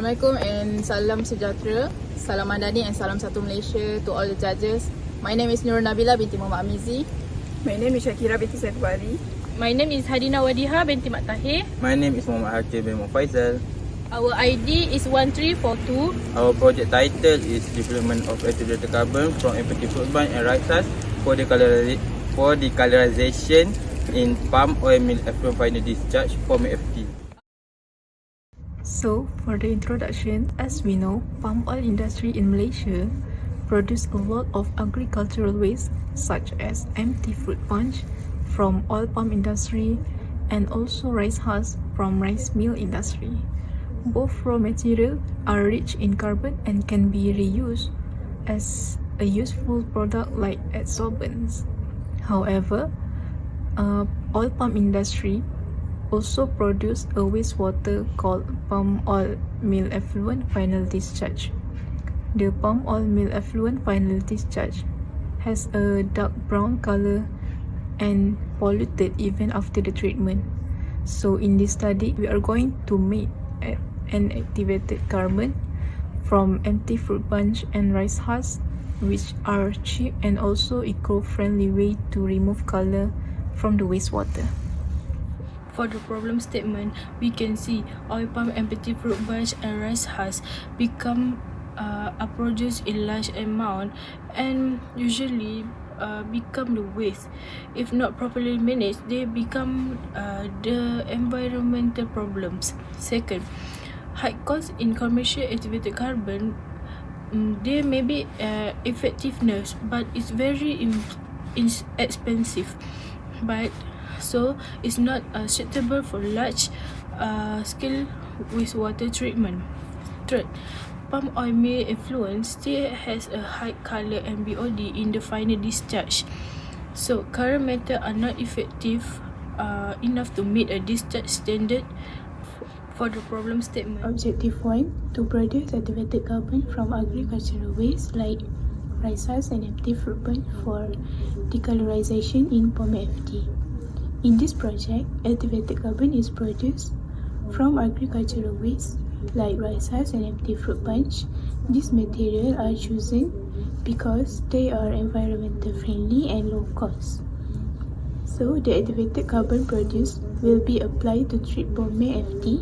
Assalamualaikum and salam sejahtera, salam madani and salam satu Malaysia to all the judges. My name is Nur Nabila binti Muhammad Amizi. My name is Shakira binti Saiful Ali. My name is Hadina Wadiha binti Mat Tahir. My name is Muhammad Hakim bin Faisal. Our ID is 1342. Our project title is Development of Activated Carbon from Empty Fruit Bunch and Rice Husk for decolorization in palm oil mill effluent final discharge from FT. So, for the introduction, as we know, palm oil industry in Malaysia produce a lot of agricultural waste such as empty fruit bunch from oil palm industry and also rice husk from rice mill industry. Both raw material are rich in carbon and can be reused as a useful product like adsorbents. However, oil palm industry also produce a wastewater called palm oil mill effluent final discharge. The palm oil mill effluent final discharge has a dark brown color and polluted even after the treatment. So in this study, we are going to make an activated carbon from empty fruit bunch and rice husk, which are cheap and also eco-friendly way to remove color from the wastewater. For the problem statement, we can see oil palm empty fruit bunch and rice husk are produced in large amount and usually become the waste. If not properly managed, they become the environmental problems. Second, high cost in commercial activated carbon. There may be effectiveness, but it's very expensive. But so it's not suitable for large scale wastewater treatment. Third, palm oil mill effluent still has a high color and BOD in the final discharge. So current methods are not effective enough to meet a discharge standard. For the problem statement, Objective 1, to produce activated carbon from agricultural waste like rice husk and empty fruit bunch for decolorization in palm FT. In this project, activated carbon is produced from agricultural waste like rice husk and empty fruit bunch. These materials are chosen because they are environmental friendly and low cost. So the activated carbon produced will be applied to treat palm FT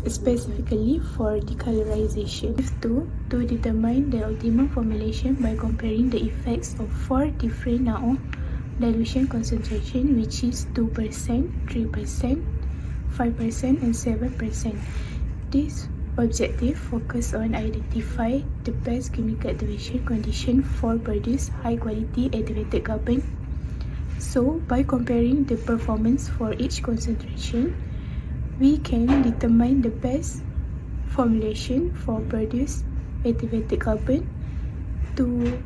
specifically for decolorization. 2. To determine the optimum formulation by comparing the effects of 4 different NaO dilution concentration, which is 2%, 3%, 5% and 7%. This objective focus on identify the best chemical activation condition for produce high quality activated carbon. So by comparing the performance for each concentration, we can determine the best formulation for produce activated carbon to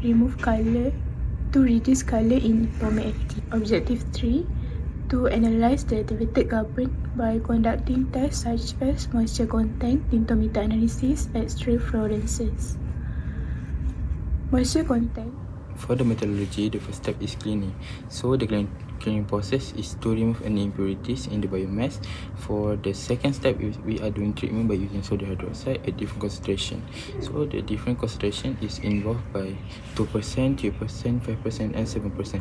remove color, to reduce color in palm FT. Objective 3, to analyze the activated carbon by conducting tests such as moisture content, tintometer analysis, X-ray fluorescence. Moisture content. For the methodology, the first step is cleaning. So the cleaning process is to remove any impurities in the biomass. For the second step, we are doing treatment by using sodium hydroxide at different concentration. So the different concentration is involved by 2%, 3%, 5% and 7%.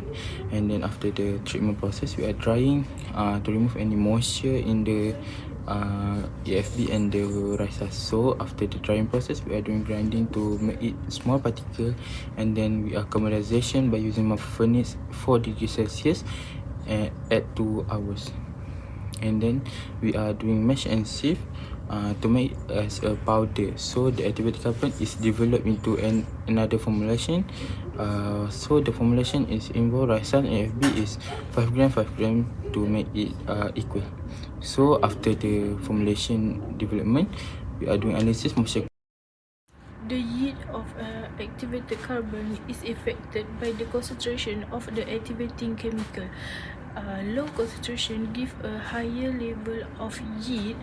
And then after the treatment process, we are drying to remove any moisture in the AFB and the rice husk. So after the drying process, we are doing grinding to make it small particle, and then we are caramelization by using my furnace 4 degrees Celsius at 2 hours. And then we are doing mash and sieve to make as a powder. So the activated carbon is developed into another formulation. So the formulation is involved rice husk and AFB is 5 gram to make it equal. So after the formulation development, we are doing analysis moisture. the yield of activated carbon is affected by the concentration of the activating chemical. Low concentration give a higher level of yield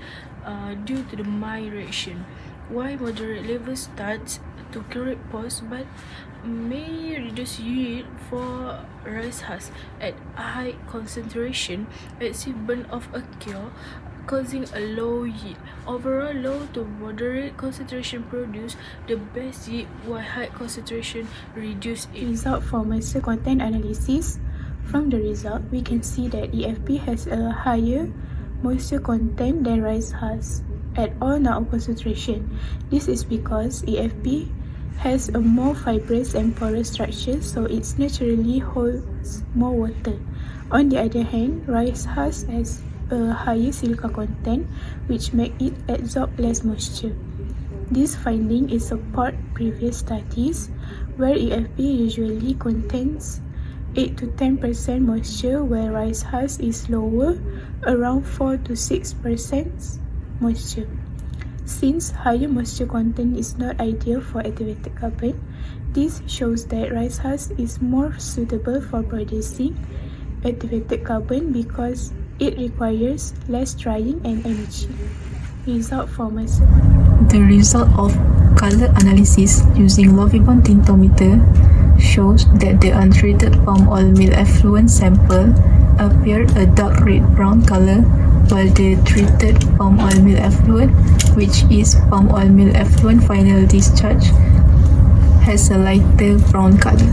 due to the mild reaction, while moderate level starts to correct pause but may reduce yield for rice husk at high concentration. Excipients of occur causing a low yield. Overall, low to moderate concentration produce the best yield, while high concentration reduce it. Result for moisture content analysis. From the result, we can see that EFP has a higher moisture content than rice husk at all known concentration. This is because EFP has a more fibrous and porous structure, so it naturally holds more water. On the other hand, rice husk has a higher silica content, which make it absorb less moisture. This finding is support previous studies where EFP usually contains 8 to 10% moisture, where rice husk is lower, around 4 to 6% moisture. Since higher moisture content is not ideal for activated carbon, this shows that rice husk is more suitable for producing activated carbon because it requires less drying and energy. Result for moisture. The result of color analysis using Lovibond tintometer shows that the untreated palm oil meal effluent sample appeared a dark red-brown color, while the treated palm oil meal effluent, which is palm oil meal effluent final discharge, has a lighter brown color.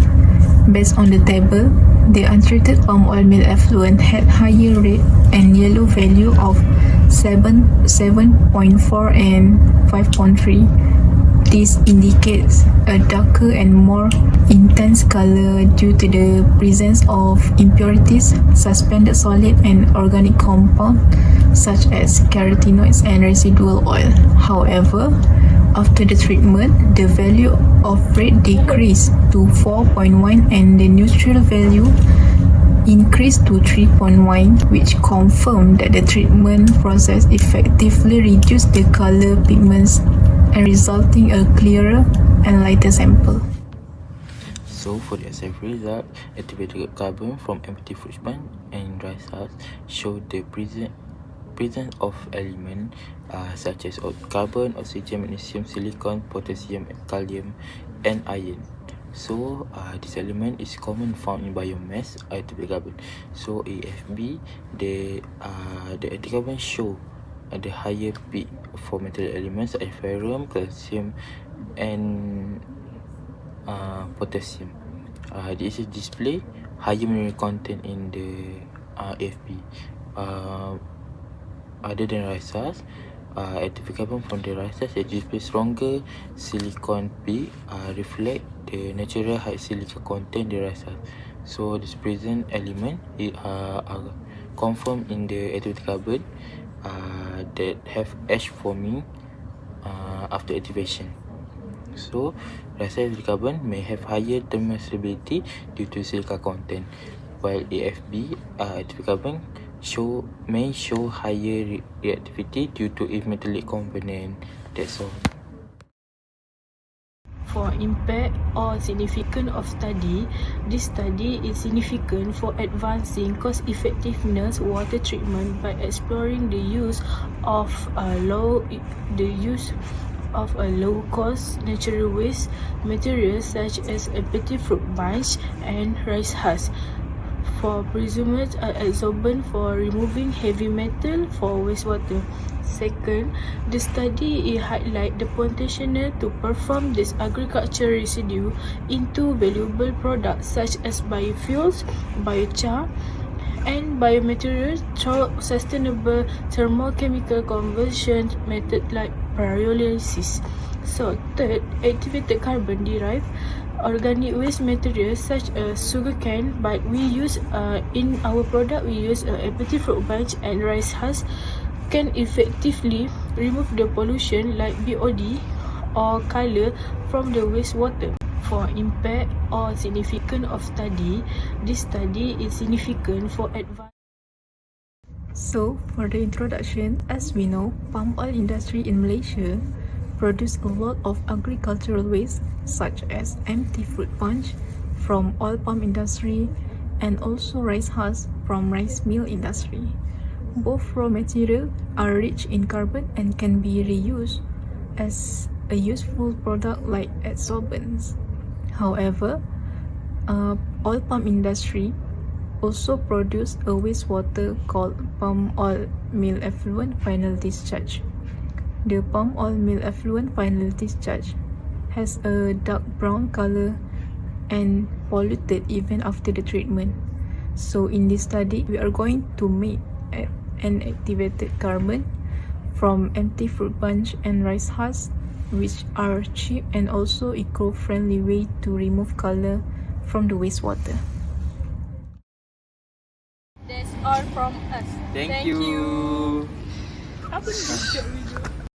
Based on the table, the untreated palm oil meal effluent had higher red and yellow value of 7.4 and 5.3. This indicates a darker and more intense color due to the presence of impurities, suspended solid and organic compound such as carotenoids and residual oil. However, after the treatment, the value of red decreased to 4.1 and the neutral value increased to 3.1, which confirmed that the treatment process effectively reduced the color pigments and resulting a clearer and lighter sample. So for the SF result, activated carbon from empty fruit punch and rice husk show the presence of elements such as carbon, oxygen, magnesium, silicon, potassium, calcium, and iron. So this element is common found in biomass activated carbon. So AFB, the activated carbon show the higher peak for material elements like ferrum, calcium, and potassium. This is display higher mineral content in the AFB. Other than rice husk, active carbon from the rice husk display stronger silicon peak, reflect the natural high silica content in the rice husk. So this present element are confirmed in the activated carbon that have ash forming after activation. So rice husk carbon may have higher thermal stability due to silica content, while AFB active carbon may show higher reactivity due to its metallic component. That's all. For impact or significance of study, this study is significant for advancing cost-effectiveness water treatment by exploring the use of a low-cost natural waste materials such as empty fruit bunch and rice husk for presumed absorbent for removing heavy metal for wastewater. Second, the study highlight the potential to perform this agricultural residue into valuable products such as biofuels, biochar, and biomaterials through sustainable thermochemical conversion method like pyrolysis. So third, activated carbon derived organic waste materials such as sugarcane, but we use in our product we use empty fruit bunch and rice husk can effectively remove the pollution like BOD or color from the wastewater. For impact or significance of study, this study is significant for advanced. So, for the introduction, as we know, palm oil industry in Malaysia produce a lot of agricultural waste such as empty fruit punch from oil palm industry and also rice husk from rice mill industry. Both raw material are rich in carbon and can be reused as a useful product like adsorbents. However, oil palm industry also produce a wastewater called palm oil mill effluent final discharge. The palm oil mill effluent final discharge has a dark brown color and polluted even after the treatment. So in this study, we are going to make an activated carbon from empty fruit bunch and rice husks, which are cheap and also eco-friendly way to remove color from the wastewater. That's all from us. Thank you. Apa ni?